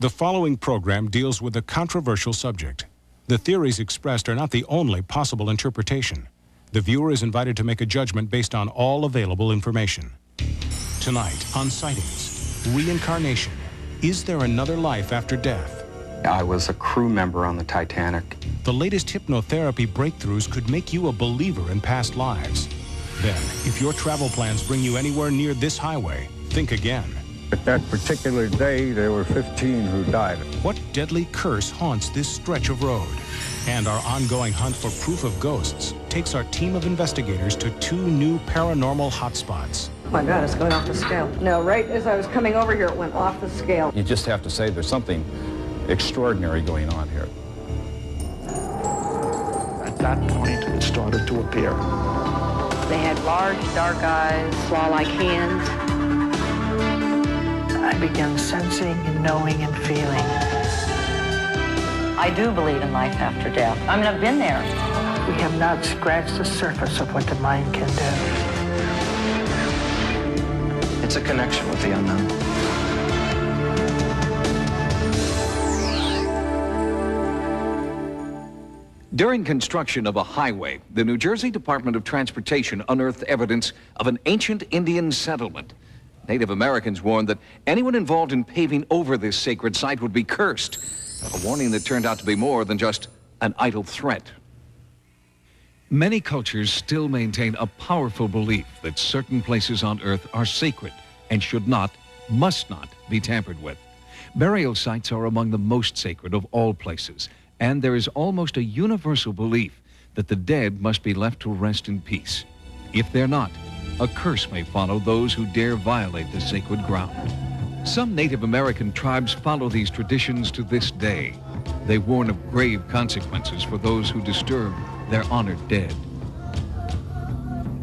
The following program deals with a controversial subject. The theories expressed are not the only possible interpretation. The viewer is invited to make a judgment based on all available information. Tonight on Sightings, reincarnation. Is there another life after death? I was a crew member on the Titanic. The latest hypnotherapy breakthroughs could make you a believer in past lives. Then, if your travel plans bring you anywhere near this highway, think again. At that particular day, there were 15 who died. What deadly curse haunts this stretch of road? And our ongoing hunt for proof of ghosts takes our team of investigators to 2 new paranormal hotspots. Oh my God, it's going off the scale. No, right as I was coming over here, it went off the scale. You just have to say there's something extraordinary going on here. At that point, it started to appear. They had large, dark eyes, claw-like hands. I began sensing and knowing and feeling. I do believe in life after death. I mean, I've been there. We have not scratched the surface of what the mind can do. It's a connection with the unknown. During construction of a highway, the New Jersey Department of Transportation unearthed evidence of an ancient Indian settlement. Native Americans warned that anyone involved in paving over this sacred site would be cursed. A warning that turned out to be more than just an idle threat. Many cultures still maintain a powerful belief that certain places on Earth are sacred and should not, must not, be tampered with. Burial sites are among the most sacred of all places, and there is almost a universal belief that the dead must be left to rest in peace. If they're not, a curse may follow those who dare violate the sacred ground. Some Native American tribes follow these traditions to this day. They warn of grave consequences for those who disturb their honored dead.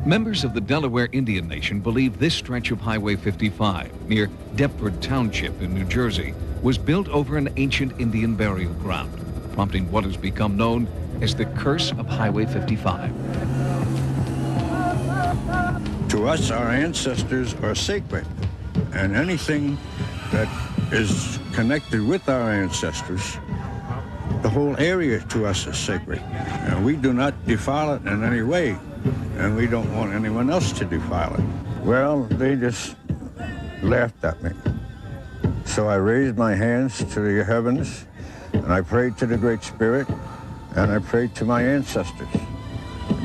Members of the Delaware Indian Nation believe this stretch of Highway 55 near Deptford Township in New Jersey was built over an ancient Indian burial ground, prompting what has become known as the Curse of Highway 55. To us, our ancestors are sacred, and anything that is connected with our ancestors, the whole area to us is sacred. And we do not defile it in any way, and we don't want anyone else to defile it. Well, they just laughed at me. So I raised my hands to the heavens, and I prayed to the Great Spirit, and I prayed to my ancestors.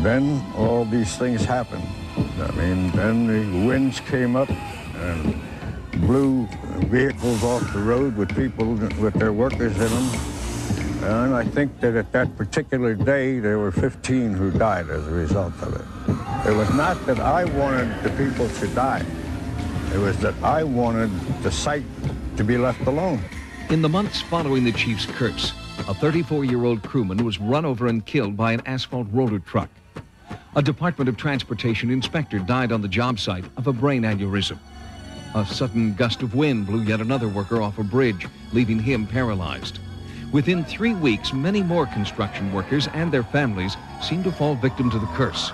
Then all these things happened. I mean, then the winds came up and blew vehicles off the road with people, with their workers in them. And I think that at that particular day, there were 15 who died as a result of it. It was not that I wanted the people to die. It was that I wanted the site to be left alone. In the months following the chief's curse, a 34-year-old crewman was run over and killed by an asphalt roller truck. A Department of Transportation inspector died on the job site of a brain aneurysm. A sudden gust of wind blew yet another worker off a bridge, leaving him paralyzed. Within 3 weeks, many more construction workers and their families seemed to fall victim to the curse.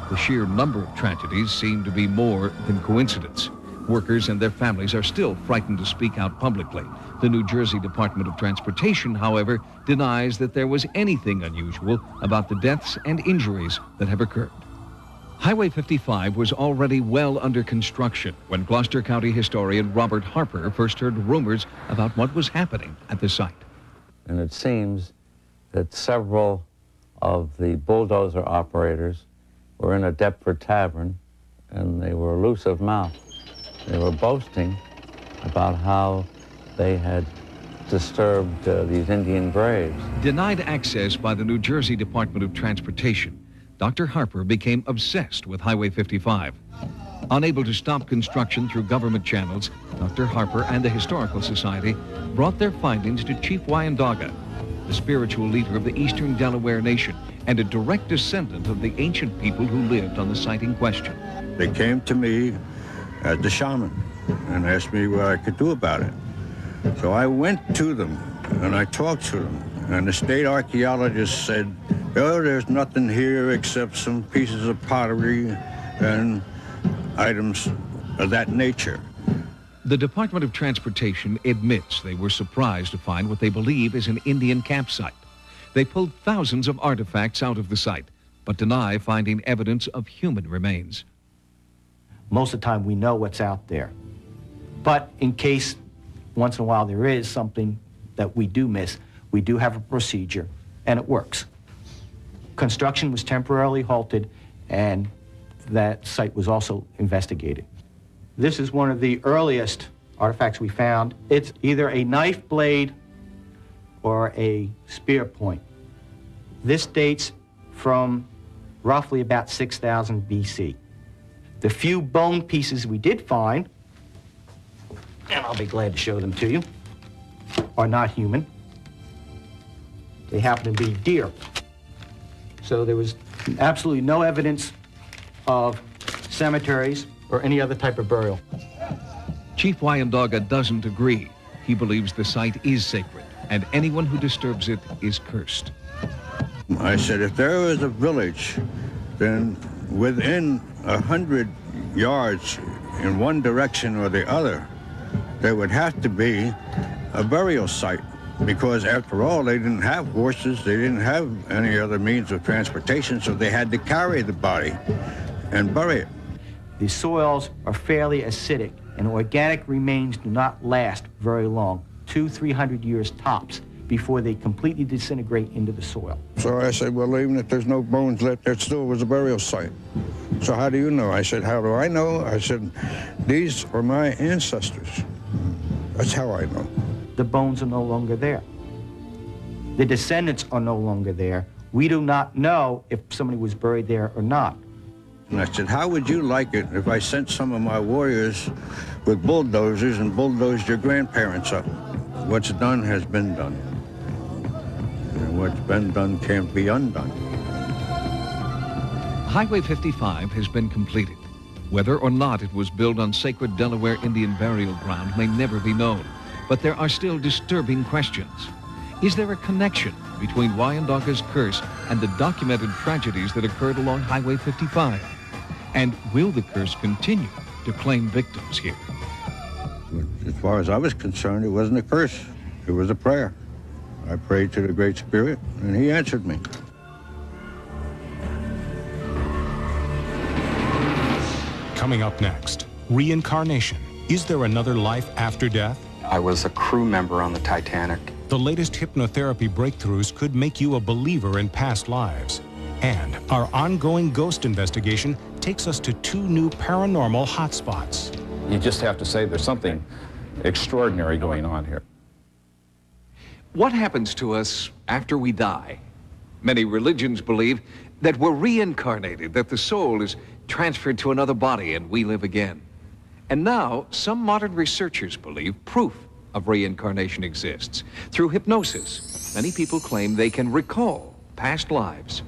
The sheer number of tragedies seemed to be more than coincidence. Workers and their families are still frightened to speak out publicly. The New Jersey Department of Transportation, however, denies that there was anything unusual about the deaths and injuries that have occurred. Highway 55 was already well under construction when Gloucester County historian Robert Harper first heard rumors about what was happening at the site. And it seems that several of the bulldozer operators were in a Deptford tavern, and they were loose-of-mouth. They were boasting about how they had disturbed these Indian graves. Denied access by the New Jersey Department of Transportation, Dr. Harper became obsessed with Highway 55. Unable to stop construction through government channels, Dr. Harper and the Historical Society brought their findings to Chief Wyandoga, the spiritual leader of the Eastern Delaware Nation and a direct descendant of the ancient people who lived on the site in question. They came to me as the shaman and asked me what I could do about it. So I went to them and I talked to them, and the state archaeologist said, oh, there's nothing here except some pieces of pottery and items of that nature. The Department of Transportation admits they were surprised to find what they believe is an Indian campsite. They pulled thousands of artifacts out of the site, but deny finding evidence of human remains. Most of the time we know what's out there. But in case once in a while there is something that we do miss, we do have a procedure, and it works. Construction was temporarily halted, and that site was also investigated. This is one of the earliest artifacts we found. It's either a knife blade or a spear point. This dates from roughly about 6000 BC. The few bone pieces we did find, and I'll be glad to show them to you, are not human. They happen to be deer. So there was absolutely no evidence of cemeteries or any other type of burial. Chief Wyandotte doesn't agree. He believes the site is sacred, and anyone who disturbs it is cursed. I said, if there was a village, then within 100 yards in one direction or the other, there would have to be a burial site, because after all, they didn't have horses, they didn't have any other means of transportation, so they had to carry the body and bury it. The soils are fairly acidic, and organic remains do not last very long, 200-300 years tops, before they completely disintegrate into the soil. So I said, well, even if there's no bones left, there still was a burial site. So how do you know? I said, how do I know? I said, these are my ancestors. That's how I know. The bones are no longer there. The descendants are no longer there. We do not know if somebody was buried there or not. And I said, how would you like it if I sent some of my warriors with bulldozers and bulldozed your grandparents up? What's done has been done. And what's been done can't be undone. Highway 55 has been completed. Whether or not it was built on sacred Delaware Indian burial ground may never be known, but there are still disturbing questions. Is there a connection between Wyandotte's curse and the documented tragedies that occurred along Highway 55? And will the curse continue to claim victims here? As far as I was concerned, it wasn't a curse. It was a prayer. I prayed to the Great Spirit, and he answered me. Coming up next, reincarnation. Is there another life after death? I was a crew member on the Titanic. The latest hypnotherapy breakthroughs could make you a believer in past lives. And our ongoing ghost investigation takes us to 2 new paranormal hotspots. You just have to say there's something extraordinary going on here. What happens to us after we die? Many religions believe that we're reincarnated, that the soul is transferred to another body and we live again. And now, some modern researchers believe proof of reincarnation exists. Through hypnosis, many people claim they can recall past lives.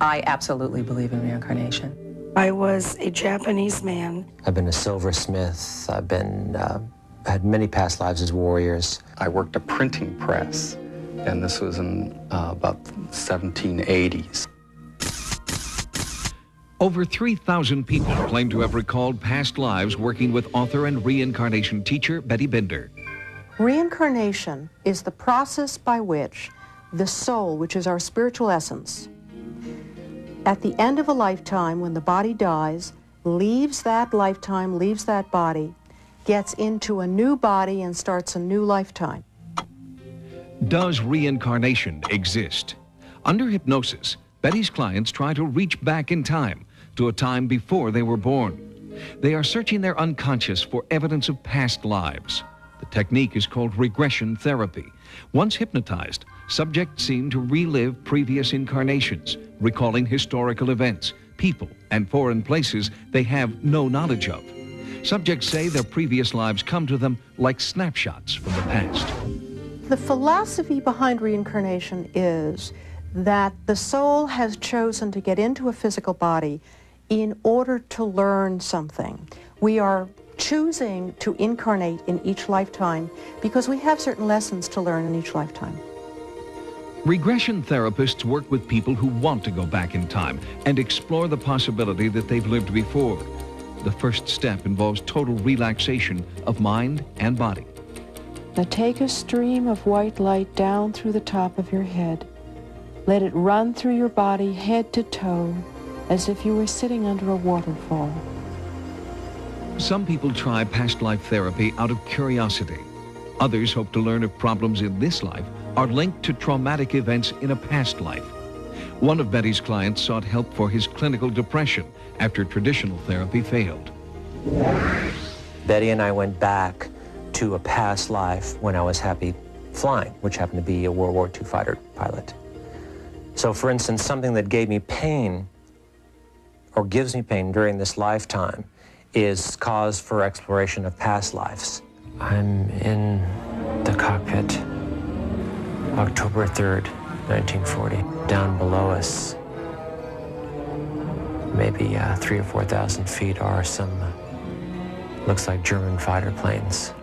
I absolutely believe in reincarnation. I was a Japanese man. I've been a silversmith. I've had many past lives as warriors. I worked a printing press, and this was in about 1780s. Over 3,000 people claim to have recalled past lives working with author and reincarnation teacher Betty Binder. Reincarnation is the process by which the soul, which is our spiritual essence, at the end of a lifetime, when the body dies, leaves that lifetime, leaves that body, gets into a new body and starts a new lifetime. Does reincarnation exist? Under hypnosis, Betty's clients try to reach back in time to a time before they were born. They are searching their unconscious for evidence of past lives. The technique is called regression therapy. Once hypnotized, subjects seem to relive previous incarnations, recalling historical events, people, and foreign places they have no knowledge of. Subjects say their previous lives come to them like snapshots from the past. The philosophy behind reincarnation is that the soul has chosen to get into a physical body in order to learn something. We are choosing to incarnate in each lifetime because we have certain lessons to learn in each lifetime. Regression therapists work with people who want to go back in time and explore the possibility that they've lived before. The first step involves total relaxation of mind and body. Now take a stream of white light down through the top of your head. Let it run through your body head to toe, as if you were sitting under a waterfall. Some people try past life therapy out of curiosity. Others hope to learn if problems in this life are linked to traumatic events in a past life. One of Betty's clients sought help for his clinical depression after traditional therapy failed. Betty and I went back to a past life when I was happy flying, which happened to be a World War II fighter pilot. So for instance, something that gave me pain or gives me pain during this lifetime is cause for exploration of past lives. I'm in the cockpit, October 3rd, 1940. Down below us, maybe 3,000 or 4,000 feet, are some, looks like German fighter planes.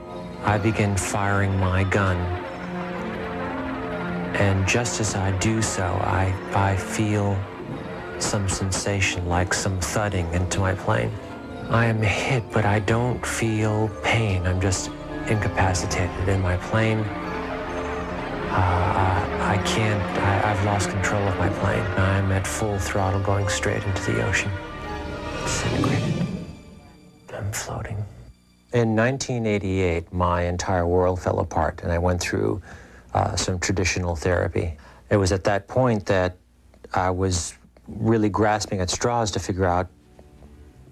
I begin firing my gun, and just as I do so, I feel some sensation, like some thudding into my plane. I am hit, but I don't feel pain. I'm just incapacitated in my plane. I've lost control of my plane. I'm at full throttle going straight into the ocean. Disintegrated. I'm floating. In 1988, my entire world fell apart, and I went through some traditional therapy. It was at that point that I was really grasping at straws to figure out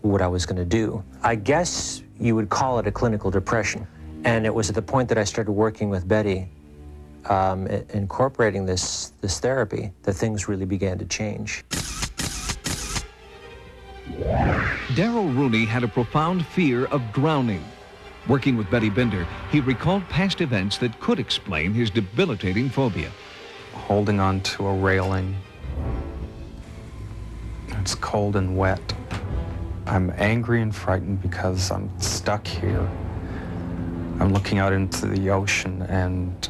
what I was going to do. I guess you would call it a clinical depression. And it was at the point that I started working with Betty, incorporating this therapy, that things really began to change. Darrell Rooney had a profound fear of drowning. Working with Betty Binder, he recalled past events that could explain his debilitating phobia. Holding on to a railing. It's cold and wet. I'm angry and frightened because I'm stuck here. I'm looking out into the ocean, and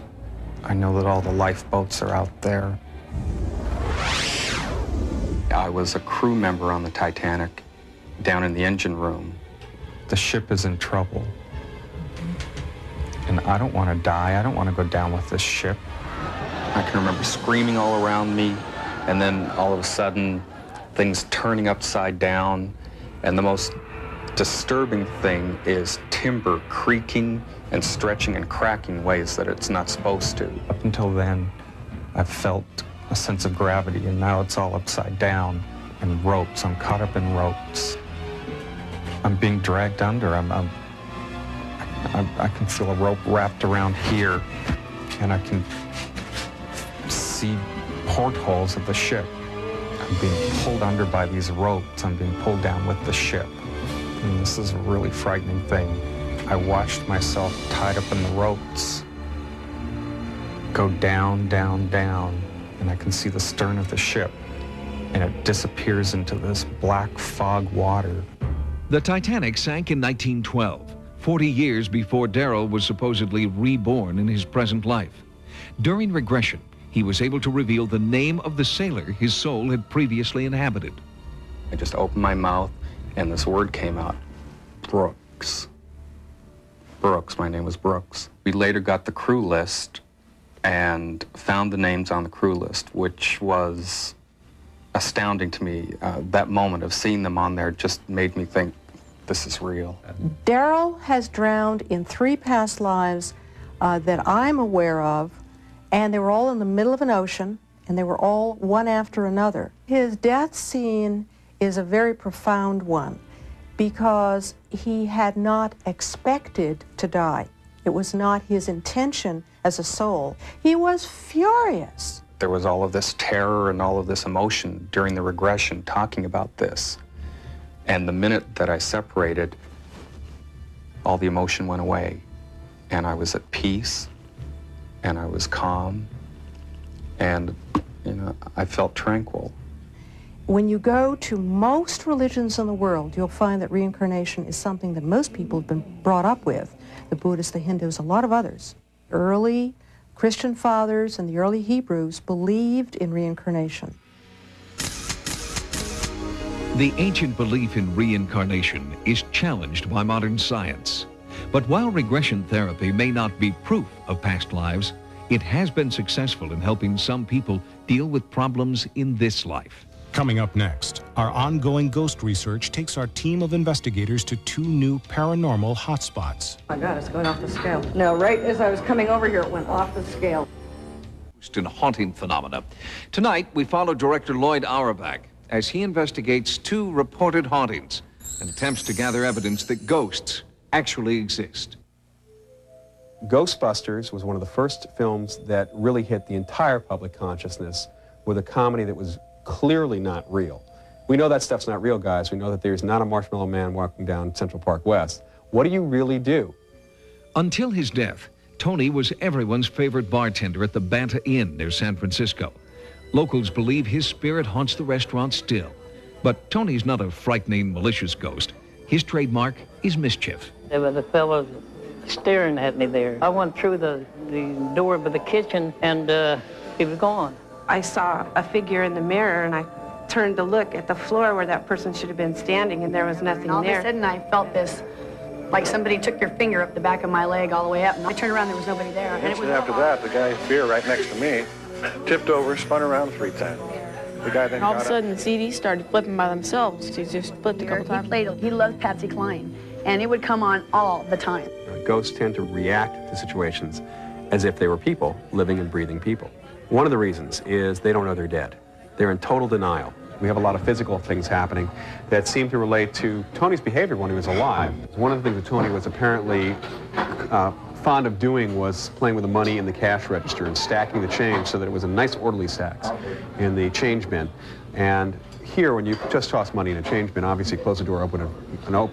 I know that all the lifeboats are out there. I was a crew member on the Titanic, down in the engine room. The ship is in trouble. And I don't want to die. I don't want to go down with this ship. I can remember screaming all around me, and then all of a sudden, things turning upside down. And the most disturbing thing is timber creaking and stretching and cracking ways that it's not supposed to. Up until then, I've felt a sense of gravity, and now it's all upside down, and ropes. I'm caught up in ropes. I'm being dragged under. I can feel a rope wrapped around here, and I can see portholes of the ship. I'm being pulled under by these ropes. I'm being pulled down with the ship. And this is a really frightening thing. I watched myself tied up in the ropes go down, down, down, and I can see the stern of the ship, and it disappears into this black fog water. The Titanic sank in 1912, 40 years before Darrell was supposedly reborn in his present life. During regression, he was able to reveal the name of the sailor his soul had previously inhabited. I just opened my mouth, and this word came out, Brooks. Brooks, my name was Brooks. We later got the crew list and found the names on the crew list, which was astounding to me. That moment of seeing them on there just made me think, this is real. Darrell has drowned in 3 past lives that I'm aware of, and they were all in the middle of an ocean, and they were all one after another. His death scene is a very profound one because he had not expected to die. It was not his intention as a soul. He was furious. There was all of this terror and all of this emotion during the regression talking about this. And the minute that I separated, all the emotion went away. And I was at peace, and I was calm, and, you know, I felt tranquil. When you go to most religions in the world, you'll find that reincarnation is something that most people have been brought up with. The Buddhists, the Hindus, a lot of others. Early Christian fathers and the early Hebrews believed in reincarnation. The ancient belief in reincarnation is challenged by modern science. But while regression therapy may not be proof of past lives, it has been successful in helping some people deal with problems in this life. Coming up next, our ongoing ghost research takes our team of investigators to 2 new paranormal hotspots. Oh my God, it's going off the scale. No, right as I was coming over here, it went off the scale. And haunting phenomena. Tonight, we follow director Lloyd Auerbach as he investigates 2 reported hauntings and attempts to gather evidence that ghosts actually exist. Ghostbusters was one of the first films that really hit the entire public consciousness with a comedy that was clearly not real. We know that stuff's not real, guys. We know that there's not a marshmallow man walking down Central Park West. What do you really do? Until his death, Tony was everyone's favorite bartender at the Banta Inn near San Francisco. Locals believe his spirit haunts the restaurant still. But Tony's not a frightening, malicious ghost. His trademark is mischief. There was a fellow staring at me there. I went through the door of the kitchen, and he was gone. I saw a figure in the mirror, and I turned to look at the floor where that person should have been standing, and there was nothing there. All of a sudden, I felt this, like somebody took their finger up the back of my leg all the way up, and I turned around, there was nobody there. And it was after that, the guy beer right next to me tipped over, spun around 3 times. The guy then all of a sudden, the CDs started flipping by themselves. He just flipped a couple times. He loved Patsy Cline, and it would come on all the time. Ghosts tend to react to situations as if they were people, living and breathing people. One of the reasons is they don't know they're dead. They're in total denial. We have a lot of physical things happening that seem to relate to Tony's behavior when he was alive. One of the things that Tony was apparently fond of doing was playing with the money in the cash register and stacking the change so that it was a nice orderly stacks in the change bin. And here, when you just toss money in a change bin, obviously close the door, open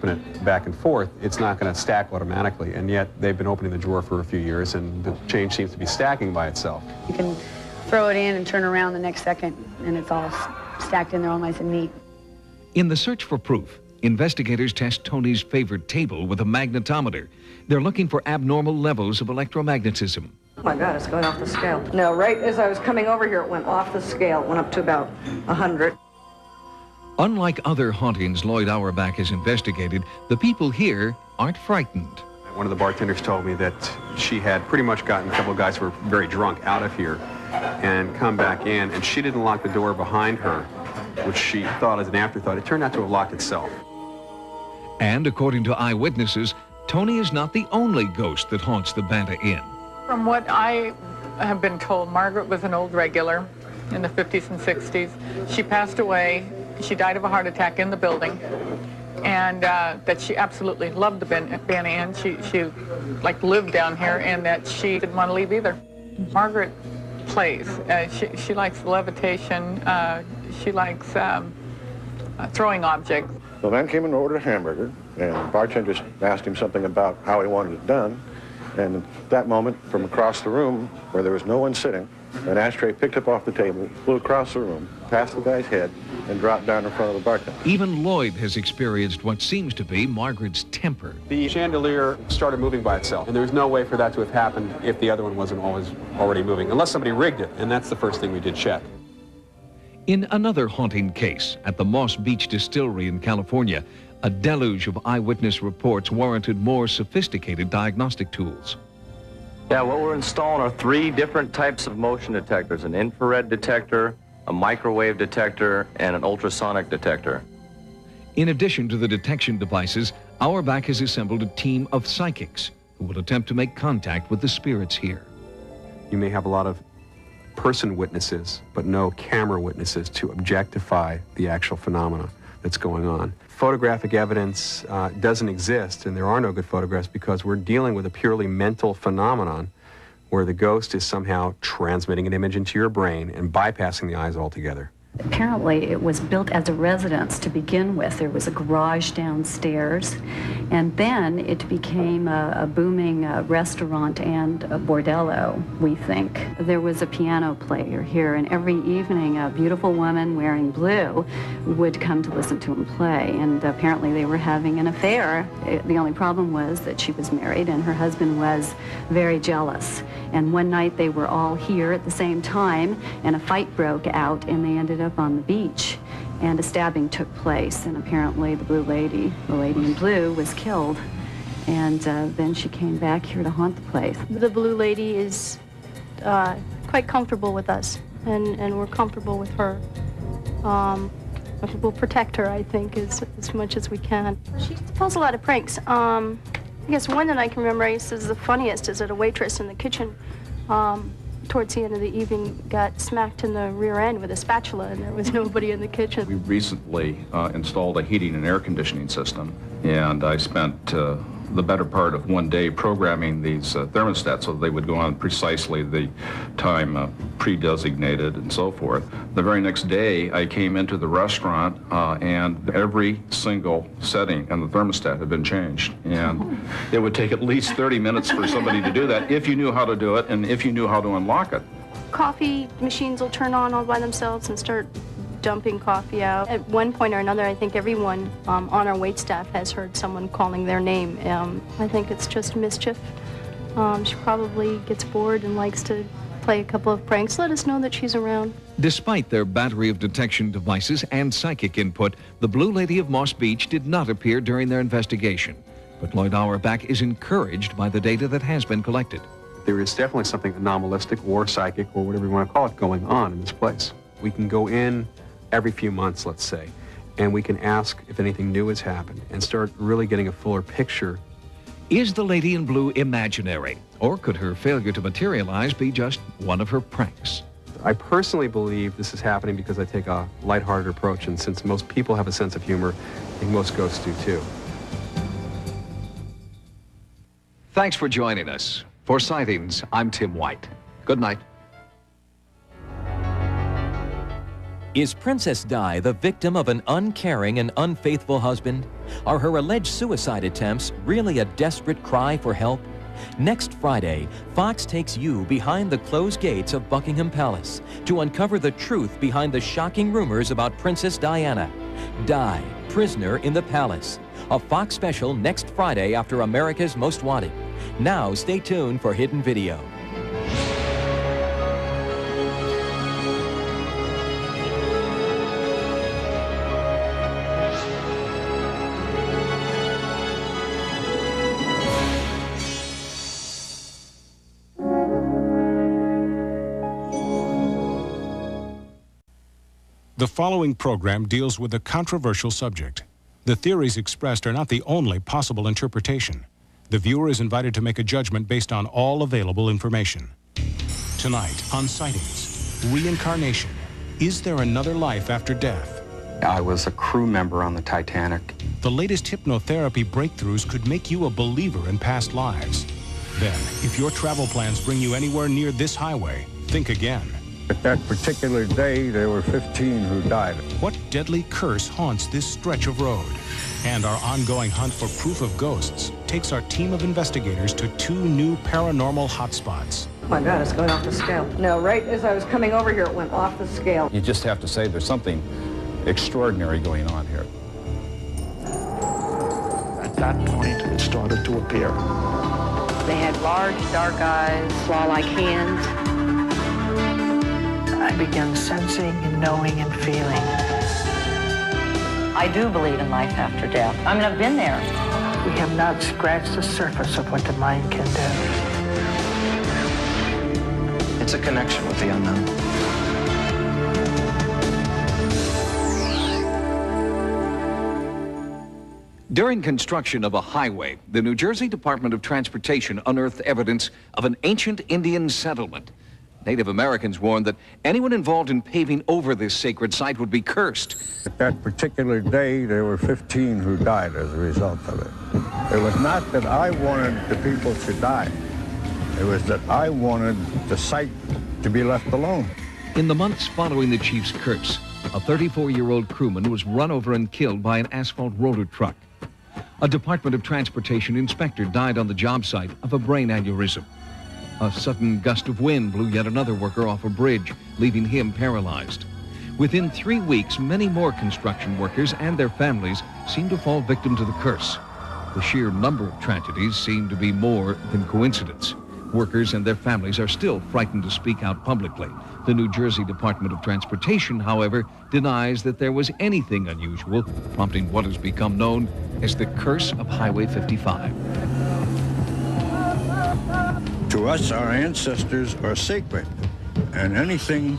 it back and forth, it's not going to stack automatically. And yet they've been opening the drawer for a few years, and the change seems to be stacking by itself. You can throw it in and turn around the next second, and it's all stacked in there all nice and neat. In the search for proof, investigators test Tony's favorite table with a magnetometer. They're looking for abnormal levels of electromagnetism. Oh my God, it's going off the scale. No, right as I was coming over here, it went off the scale. It went up to about 100. Unlike other hauntings Lloyd Auerbach has investigated, the people here aren't frightened. One of the bartenders told me that she had pretty much gotten a couple of guys who were very drunk out of here and come back in, and she didn't lock the door behind her, which she thought as an afterthought. It turned out to have locked itself. And according to eyewitnesses, Tony is not the only ghost that haunts the Banta Inn. From what I have been told, Margaret was an old regular in the 50s and 60s. She passed away. She died of a heart attack in the building, and that she absolutely loved the Banta Inn. She like lived down here, and that she didn't want to leave either. Margaret plays. She likes levitation. She likes throwing objects. The man came and ordered a hamburger, and the bartender asked him something about how he wanted it done. And at that moment, from across the room, where there was no one sitting, an ashtray picked up off the table, flew across the room, past the guy's head, and dropped down in front of the bartender. Even Lloyd has experienced what seems to be Margaret's temper. The chandelier started moving by itself, and there was no way for that to have happened if the other one wasn't already moving, unless somebody rigged it, and that's the first thing we did check. In another haunting case at the Moss Beach Distillery in California, a deluge of eyewitness reports warranted more sophisticated diagnostic tools. Yeah, what we're installing are 3 different types of motion detectors: an infrared detector, a microwave detector, and an ultrasonic detector. In addition to the detection devices, Auerbach has assembled a team of psychics who will attempt to make contact with the spirits here. You may have a lot of person witnesses, but no camera witnesses to objectify the actual phenomena that's going on. Photographic evidence doesn't exist, and there are no good photographs because we're dealing with a purely mental phenomenon where the ghost is somehow transmitting an image into your brain and bypassing the eyes altogether. Apparently, it was built as a residence to begin with. There was a garage downstairs, and then it became a booming restaurant and a bordello, we think. There was a piano player here, and every evening a beautiful woman wearing blue would come to listen to him play, and apparently they were having an affair. The only problem was that she was married, and her husband was very jealous. And one night they were all here at the same time, and a fight broke out, and they ended up on the beach. and a stabbing took place, and apparently the lady in blue, was killed. And then she came back here to haunt the place. The blue lady is quite comfortable with us, and we're comfortable with her. We'll protect her, I think, as much as we can. She pulls a lot of pranks. I guess one that I can remember is the funniest is that a waitress in the kitchen towards the end of the evening got smacked in the rear end with a spatula, and there was nobody in the kitchen. We recently installed a heating and air conditioning system, and I spent the better part of one day programming these thermostats so they would go on precisely the time pre-designated and so forth. The very next day, I came into the restaurant and every single setting on the thermostat had been changed. And it would take at least 30 minutes for somebody to do that if you knew how to do it and if you knew how to unlock it. Coffee machines will turn on all by themselves and start dumping coffee out. At one point or another, I think everyone on our waitstaff has heard someone calling their name. I think it's just mischief. She probably gets bored and likes to play a couple of pranks. Let us know that she's around. Despite their battery of detection devices and psychic input, the Blue Lady of Moss Beach did not appear during their investigation. But Lloyd Auerbach is encouraged by the data that has been collected. There is definitely something anomalistic or psychic or whatever you want to call it going on in this place. We can go in every few months, let's say, and we can ask if anything new has happened and start really getting a fuller picture. Is the lady in blue imaginary, or could her failure to materialize be just one of her pranks? I personally believe this is happening because I take a lighthearted approach, and since most people have a sense of humor, I think most ghosts do too. Thanks for joining us. For Sightings, I'm Tim White. Good night. Is Princess Di the victim of an uncaring and unfaithful husband? Are her alleged suicide attempts really a desperate cry for help? Next Friday, Fox takes you behind the closed gates of Buckingham Palace to uncover the truth behind the shocking rumors about Princess Diana. Di, prisoner in the palace. A Fox special next Friday after America's Most Wanted. Now stay tuned for Hidden Video. The following program deals with a controversial subject. The theories expressed are not the only possible interpretation. The viewer is invited to make a judgment based on all available information. Tonight on Sightings, reincarnation. Is there another life after death? I was a crew member on the Titanic. The latest hypnotherapy breakthroughs could make you a believer in past lives. Then, if your travel plans bring you anywhere near this highway, think again. At that particular day, there were 15 who died. What deadly curse haunts this stretch of road? And our ongoing hunt for proof of ghosts takes our team of investigators to 2 new paranormal hotspots. Oh my God, it's going off the scale. No, right as I was coming over here, it went off the scale. You just have to say there's something extraordinary going on here. At that point, it started to appear. They had large, dark eyes, claw-like hands. I began sensing and knowing and feeling. I do believe in life after death. I mean, I've been there. We have not scratched the surface of what the mind can do. It's a connection with the unknown. During construction of a highway, the New Jersey Department of Transportation unearthed evidence of an ancient Indian settlement. Native Americans warned that anyone involved in paving over this sacred site would be cursed. At that particular day, there were 15 who died as a result of it. It was not that I wanted the people to die. It was that I wanted the site to be left alone. In the months following the chief's curse, a 34-year-old crewman was run over and killed by an asphalt roller truck. A Department of Transportation inspector died on the job site of a brain aneurysm. A sudden gust of wind blew yet another worker off a bridge, leaving him paralyzed. Within 3 weeks, many more construction workers and their families seemed to fall victim to the curse. The sheer number of tragedies seemed to be more than coincidence. Workers and their families are still frightened to speak out publicly. The New Jersey Department of Transportation, however, denies that there was anything unusual, prompting what has become known as the curse of Highway 55. To us, our ancestors are sacred, and anything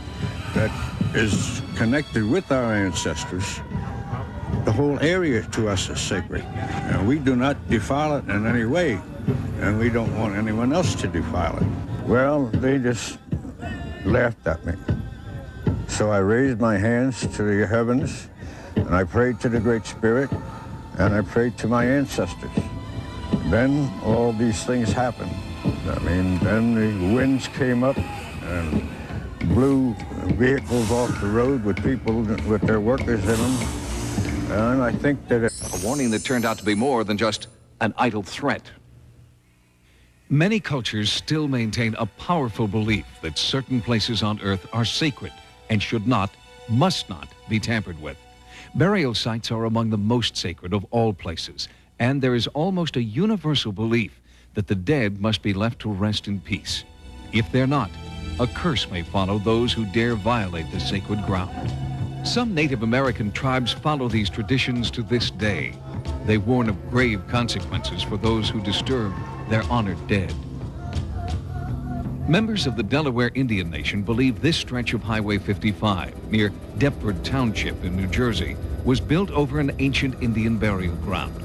that is connected with our ancestors, the whole area to us is sacred. And we do not defile it in any way, and we don't want anyone else to defile it. Well, they just laughed at me. So I raised my hands to the heavens, and I prayed to the Great Spirit, and I prayed to my ancestors. Then all these things happened. I mean, then the winds came up and blew vehicles off the road with people, with their workers in them. And I think that a warning that turned out to be more than just an idle threat. Many cultures still maintain a powerful belief that certain places on Earth are sacred and should not, must not be tampered with. Burial sites are among the most sacred of all places, and there is almost a universal belief that the dead must be left to rest in peace. If they're not, a curse may follow those who dare violate the sacred ground. Some Native American tribes follow these traditions to this day. They warn of grave consequences for those who disturb their honored dead. Members of the Delaware Indian Nation believe this stretch of Highway 55 near Deptford Township in New Jersey was built over an ancient Indian burial ground.